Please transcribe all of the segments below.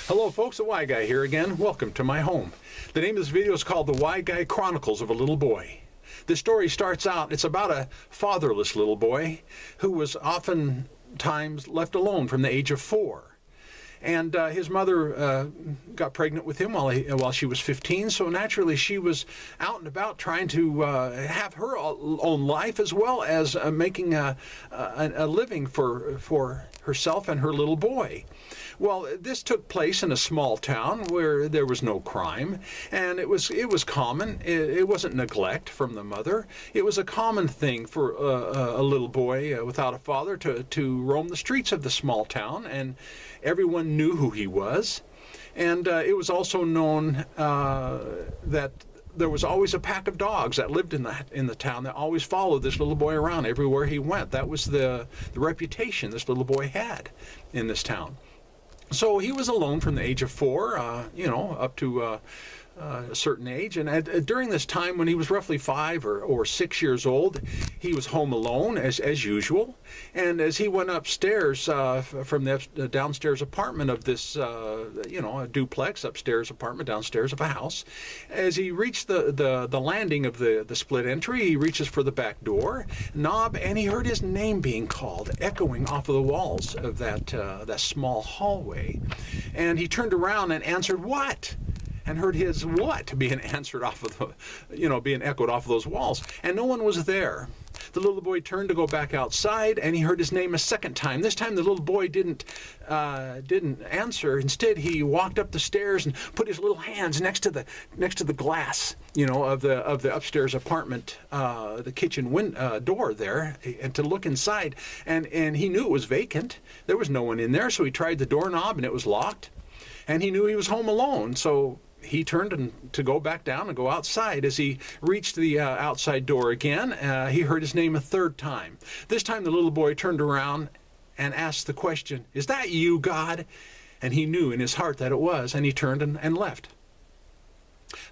Hello folks, the Y Guy here again. Welcome to my home. The name of this video is called The Y Guy Chronicles of a Little Boy. This story starts out, it's about a fatherless little boy who was oftentimes left alone from the age of 4. And his mother got pregnant with him while she was 15, so naturally she was out and about trying to have her own life as well as making a living for herself and her little boy. Well, this took place in a small town where there was no crime, and it was common. It wasn't neglect from the mother. It was a common thing for a little boy without a father to roam the streets of the small town, and everyone knew who he was. And it was also known that there was always a pack of dogs that lived in the town that always followed this little boy around everywhere he went. That was the reputation this little boy had in this town. So he was alone from the age of 4, up to a certain age. And during this time, when he was roughly 5 or 6 years old, he was home alone as usual. And as he went upstairs from the downstairs apartment of this, a duplex upstairs apartment downstairs of a house, as he reached the landing of the split entry, he reaches for the back door knob, and he heard his name being called, echoing off of the walls of that small hallway. And he turned around and answered, "What?" and heard his what being answered off of being echoed off of those walls. And no one was there. The little boy turned to go back outside, and he heard his name a second time. This time the little boy didn't answer. Instead, he walked up the stairs and put his little hands next to the glass, of the upstairs apartment, the kitchen door there, and to look inside. And he knew it was vacant. There was no one in there, so he tried the doorknob, and it was locked. And he knew he was home alone, so he turned to go back down and go outside. As he reached the outside door again, he heard his name a third time. This time the little boy turned around and asked the question, "Is that you, God?" And he knew in his heart that it was, and he turned and left.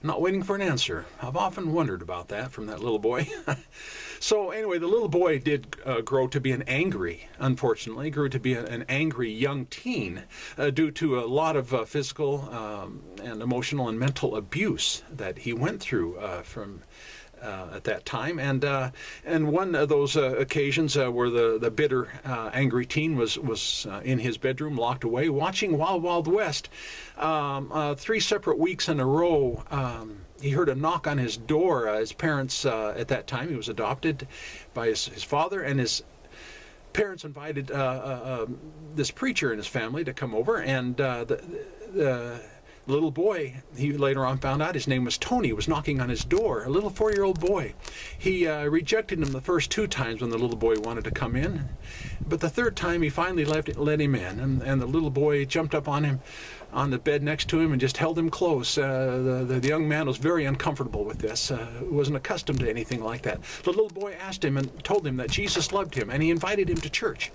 Not waiting for an answer. I've often wondered about that from that little boy. So anyway, the little boy did grow to be unfortunately, grew to be an angry young teen due to a lot of physical and emotional and mental abuse that he went through at that time. And one of those occasions where the bitter, angry teen was in his bedroom, locked away, watching Wild Wild West. 3 separate weeks in a row, he heard a knock on his door. His parents, at that time, he was adopted by his father, and his parents invited this preacher and his family to come over, and the little boy, he later on found out his name was Tony, was knocking on his door, a little 4-year-old boy. He rejected him the first 2 times when the little boy wanted to come in, but the third time he finally let him in, and the little boy jumped up on him, on the bed next to him, and just held him close. The young man was very uncomfortable with this, wasn't accustomed to anything like that. The little boy asked him and told him that Jesus loved him, and he invited him to church.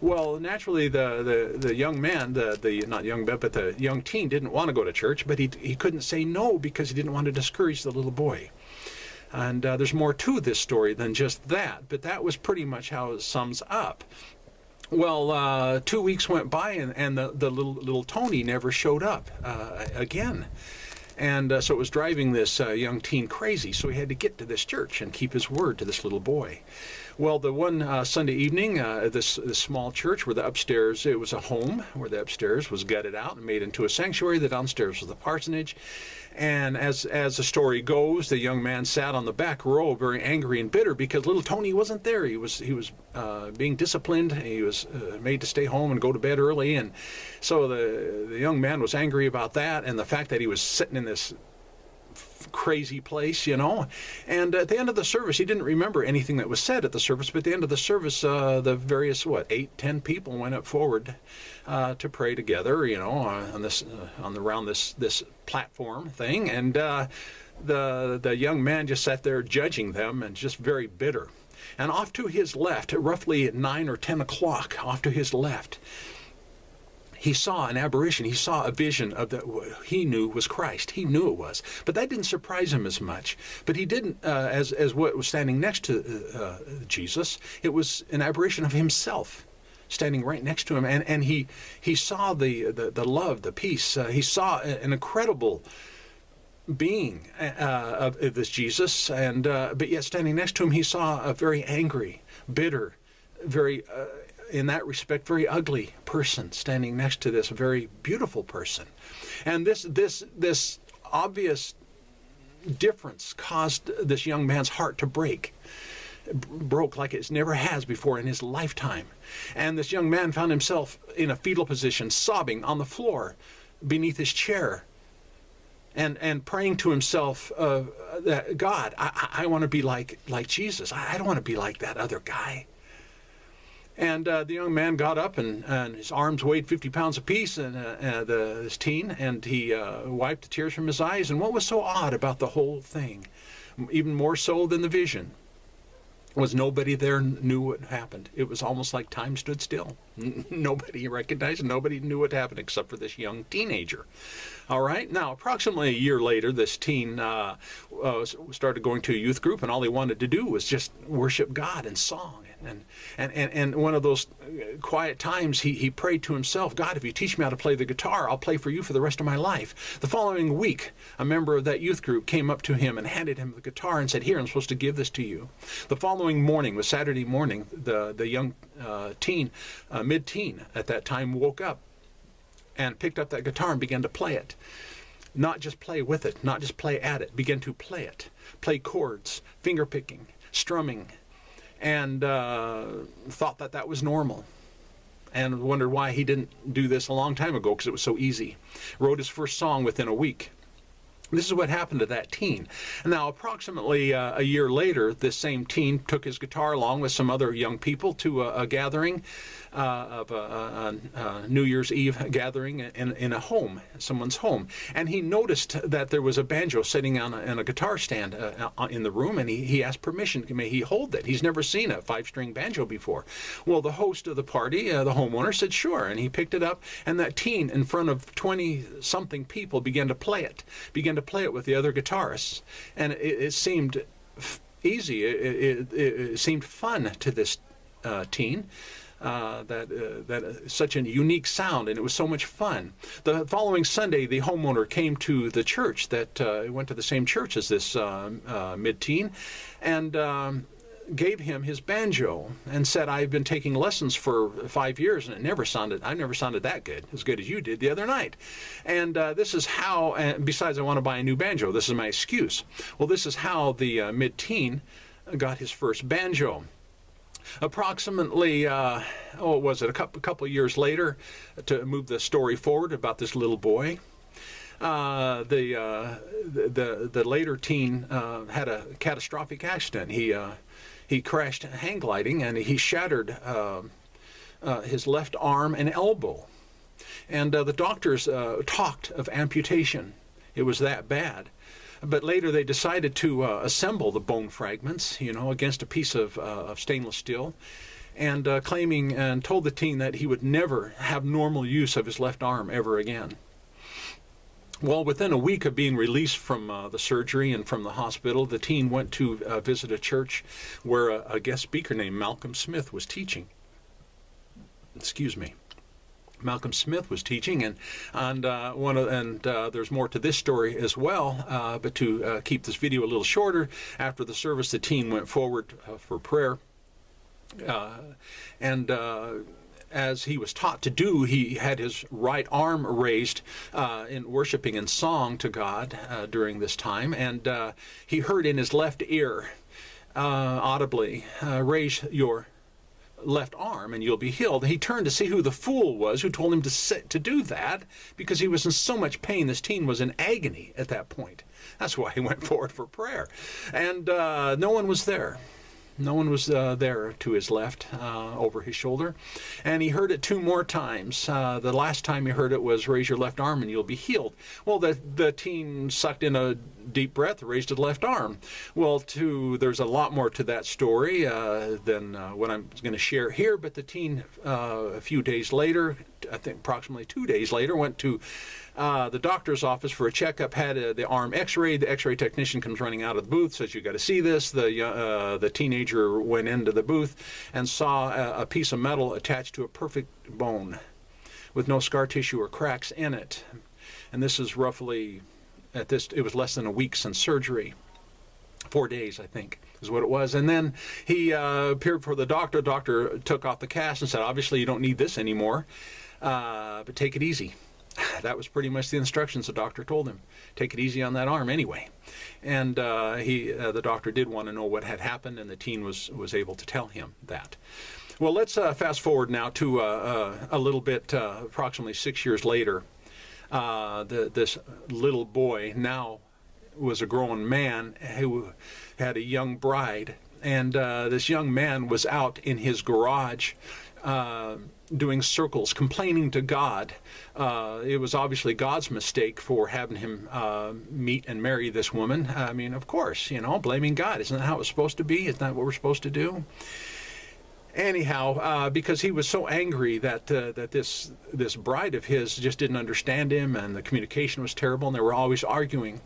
Well, naturally, the young man, but the young teen didn't want to go to church, but he couldn't say no because he didn't want to discourage the little boy. And there's more to this story than just that, but that was pretty much how it sums up. Well, 2 weeks went by, and the little Tony never showed up again. And so it was driving this young teen crazy, so he had to get to this church and keep his word to this little boy. Well, the one Sunday evening, this small church where the upstairs, it was a home, where the upstairs was gutted out and made into a sanctuary. The downstairs was the parsonage. And as the story goes, the young man sat on the back row, very angry and bitter, because little Tony wasn't there. He was being disciplined. He was made to stay home and go to bed early. And so the young man was angry about that, and the fact that he was sitting in this crazy place, And at the end of the service, he didn't remember anything that was said at the service, but at the end of the service, the various, 8, 10 people went up forward to pray together, around this platform thing. And the young man just sat there judging them and just very bitter. And off to his left, roughly at 9 or 10 o'clock, off to his left, he saw an apparition. He saw a vision of what he knew was Christ. He knew it was. But that didn't surprise him as much. But he didn't, as what was standing next to Jesus, it was an apparition of himself. standing right next to him, and he saw the love, the peace. He saw an incredible being of this Jesus, and but yet standing next to him, he saw a very angry, bitter, very in that respect, very ugly person standing next to this very beautiful person. And this obvious difference caused this young man's heart to break. Broke like it never has before in his lifetime. And this young man found himself in a fetal position, sobbing on the floor beneath his chair, and praying to himself, that God, I want to be like Jesus. I don't want to be like that other guy. And the young man got up, and his arms weighed 50 pounds apiece, and this teen, and he wiped the tears from his eyes. And what was so odd about the whole thing, even more so than the vision, was nobody there knew what happened. It was almost like time stood still. Nobody recognized it. Nobody knew what happened except for this young teenager. All right. Now, approximately a year later, this teen started going to a youth group, and all he wanted to do was just worship God in song. And one of those quiet times, he prayed to himself, God, if you teach me how to play the guitar, I'll play for you for the rest of my life. The following week, a member of that youth group came up to him and handed him the guitar and said, here, I'm supposed to give this to you. The following morning, was Saturday morning, the young teen, mid-teen at that time, woke up and picked up that guitar and began to play it. Not just play with it, not just play at it, began to play it. Play chords, finger picking, strumming, and thought that was normal, and wondered why he didn't do this a long time ago, because it was so easy. Wrote his first song within a week. This is what happened to that teen. Now, approximately a year later, this same teen took his guitar along with some other young people to a gathering of a New Year's Eve gathering in a home, someone's home. And he noticed that there was a banjo sitting on a guitar stand in the room, and he asked permission. May he hold it? He's never seen a 5-string banjo before. Well, the host of the party, the homeowner, said sure, and he picked it up, and that teen in front of 20-something people began to play it with the other guitarists. And it seemed easy. It seemed fun to this teen. That such a unique sound, and it was so much fun. The following Sunday, the homeowner came to the church that went to the same church as this mid-teen, and gave him his banjo and said, I've been taking lessons for 5 years, and I never sounded that good as you did the other night. And this is how, and besides, I want to buy a new banjo. This is my excuse. Well, this is how the mid-teen got his first banjo. Approximately, a couple of years later, to move the story forward about this little boy, the later teen had a catastrophic accident. He crashed hang gliding, and he shattered his left arm and elbow. And the doctors talked of amputation. It was that bad. But later they decided to assemble the bone fragments, against a piece of stainless steel, and claiming and told the teen that he would never have normal use of his left arm ever again. Well, within a week of being released from the surgery and from the hospital, the teen went to visit a church where a guest speaker named Malcolm Smith was teaching. Malcolm Smith was teaching, and there's more to this story as well. But to keep this video a little shorter, after the service, the teen went forward for prayer, and as he was taught to do, he had his right arm raised in worshiping in song to God during this time, and he heard in his left ear audibly, "Raise your left arm and you'll be healed." He turned to see who the fool was who told him to do that, because he was in so much pain. This teen was in agony at that point. That's why he went forward for prayer. And no one was there. No one was there to his left, over his shoulder. And he heard it 2 more times. The last time he heard it was, "Raise your left arm and you'll be healed." Well, the teen sucked in a deep breath, raised his left arm. Well, there's a lot more to that story than what I'm going to share here. But the teen, a few days later, I think approximately 2 days later, went to the doctor's office for a checkup, had the arm x-rayed. The x-ray technician comes running out of the booth, says, "You got to see this." The teenager went into the booth and saw a piece of metal attached to a perfect bone with no scar tissue or cracks in it. And this is roughly, it was less than a week since surgery. 4 days, I think, is what it was. And then he appeared for the doctor. The doctor took off the cast and said, "Obviously, you don't need this anymore, but take it easy." That was pretty much the instructions the doctor told him. Take it easy on that arm anyway. And the doctor did want to know what had happened, and the teen was able to tell him that. Well, let's fast forward now to a little bit, approximately 6 years later. This little boy now was a grown man who had a young bride, and this young man was out in his garage doing circles, complaining to God. It was obviously God's mistake for having him meet and marry this woman. I mean, of course, blaming God. Isn't that how it's supposed to be? Isn't that what we're supposed to do? Anyhow, because he was so angry that this bride of his just didn't understand him, and the communication was terrible, and they were always arguing.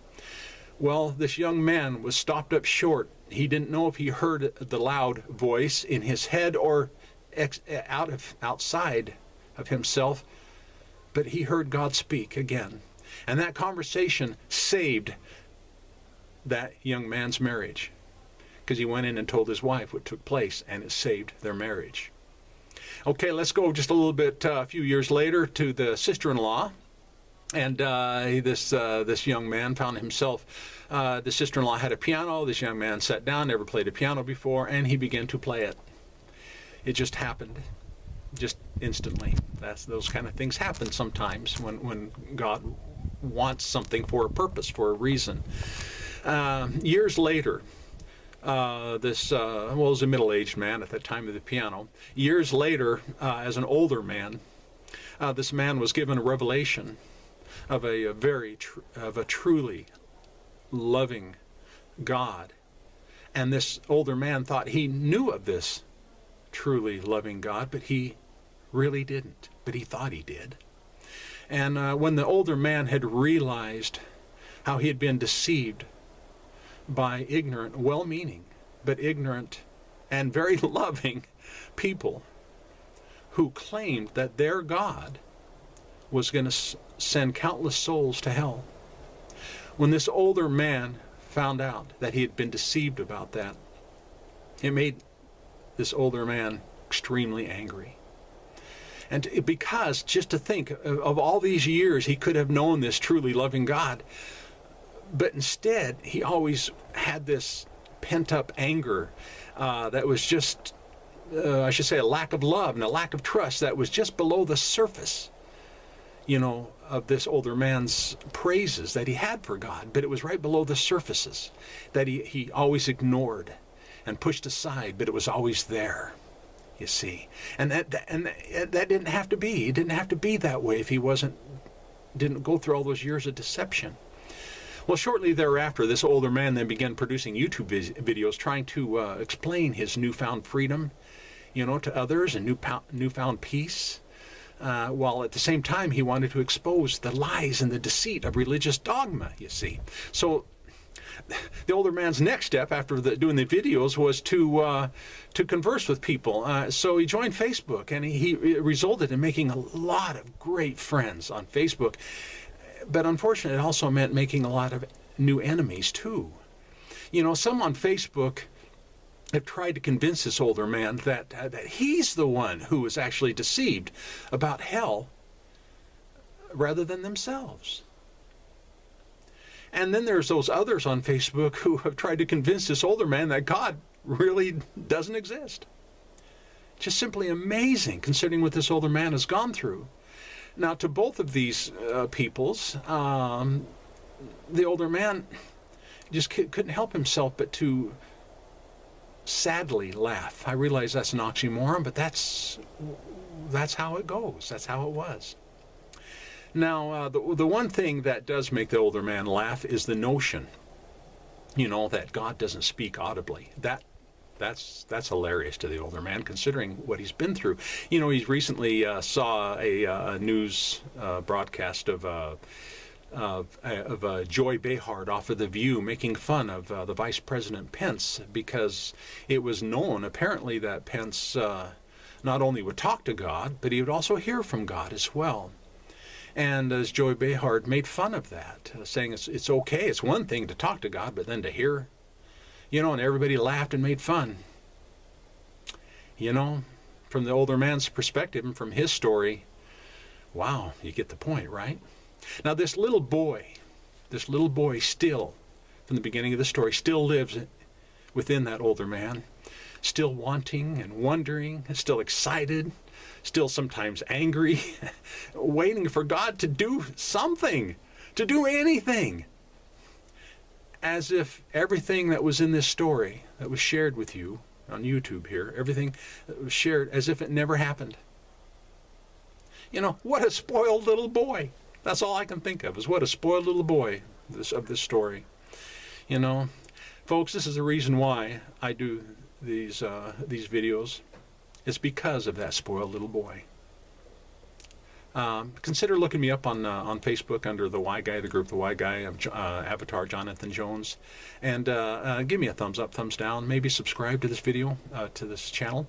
Well, this young man was stopped up short. He didn't know if he heard the loud voice in his head or outside of himself, but he heard God speak again. And that conversation saved that young man's marriage, because he went in and told his wife what took place, and it saved their marriage. Okay, let's go just a little bit, a few years later, to the sister-in-law. And this young man found himself, the sister-in-law had a piano. This young man sat down, never played a piano before, and he began to play it. It just happened, just instantly. Those kind of things happen sometimes when God wants something for a purpose, for a reason. Years later, this was a middle-aged man at the time of the piano. Years later, as an older man, this man was given a revelation of a truly loving God. And this older man thought he knew of this truly loving God, but he really didn't. But he thought he did. And when the older man had realized how he had been deceived by ignorant, well-meaning, but ignorant and very loving people who claimed that their God was going to send countless souls to hell. When this older man found out that he had been deceived about that, it made this older man extremely angry. And because, just to think of all these years, he could have known this truly loving God, but instead he always had this pent-up anger that was just, I should say, a lack of love and a lack of trust that was just below the surface, of this older man's praises that he had for God. But it was right below the surfaces that he always ignored and pushed aside, but it was always there, you see. And that didn't have to be. It didn't have to be that way if he didn't go through all those years of deception. Well, shortly thereafter, this older man then began producing YouTube videos trying to explain his newfound freedom, to others, and newfound peace. While at the same time he wanted to expose the lies and the deceit of religious dogma, you see. So the older man's next step after doing the videos was to converse with people. So he joined Facebook, and it resulted in making a lot of great friends on Facebook. But unfortunately, it also meant making a lot of new enemies too. Some on Facebook have tried to convince this older man that he's the one who was actually deceived about hell rather than themselves. And then there's those others on Facebook who have tried to convince this older man that God really doesn't exist. Just simply amazing, considering what this older man has gone through. Now, to both of these peoples, the older man just couldn't help himself but to sadly laugh. I realize that's an oxymoron, but that's how it goes. That's how it was. Now, the one thing that does make the older man laugh is the notion, that God doesn't speak audibly. That That's hilarious to the older man, considering what he's been through. You know, he's recently saw a news broadcast of Joy Behar off of The View making fun of the Vice President Pence, because it was known apparently that Pence not only would talk to God, but he would also hear from God as well. And as Joy Behar made fun of that, saying it's okay, it's one thing to talk to God, but then to hear, you know, and everybody laughed and made fun. You know, from the older man's perspective and from his story, wow, you get the point, right? Now this little boy still, from the beginning of the story, still lives within that older man, still wanting and wondering, still excited, still sometimes angry, waiting for God to do something, to do anything. As if everything that was in this story that was shared with you on YouTube here, everything that was shared, as if it never happened. You know, what a spoiled little boy. That's all I can think of, is what a spoiled little boy of this story. You know, folks, this is the reason why I do these videos. It's because of that spoiled little boy. Consider looking me up on Facebook under the Y Guy, the group The Y Guy. I'm Avatar Jonathan Jones, and give me a thumbs up, thumbs down. Maybe subscribe to this video, to this channel.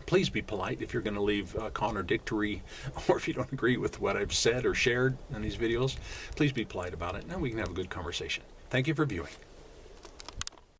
Please be polite if you're going to leave contradictory, or if you don't agree with what I've said or shared in these videos. Please be polite about it, and we can have a good conversation. Thank you for viewing.